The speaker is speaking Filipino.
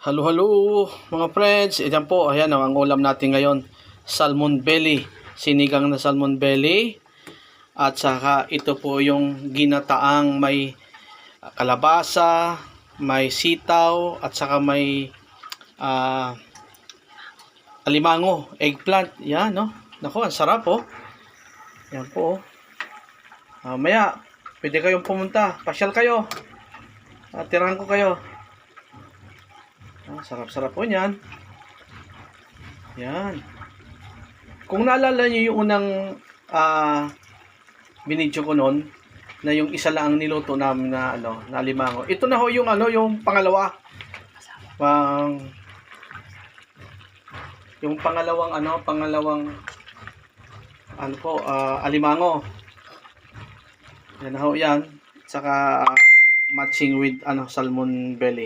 Halo halo mga friends, ito po, ayan ang ulam natin ngayon, salmon belly, sinigang na salmon belly, at saka ito po yung ginataang may kalabasa, may sitaw, at saka may alimango, eggplant, yan no, naku ang sarap po, yan po. Maya, pwede kayong pumunta, pasyal kayo, tirahan ko kayo. Sarap-sarap po niyan. Yan. Kung naalala niyo yung unang binidyo ko noon, na yung isa lang ang niluto namin na na alimango. Ito na ho yung yung pangalawa. Yung pangalawang alimango. Yan na ho yan. Saka matching with salmon belly.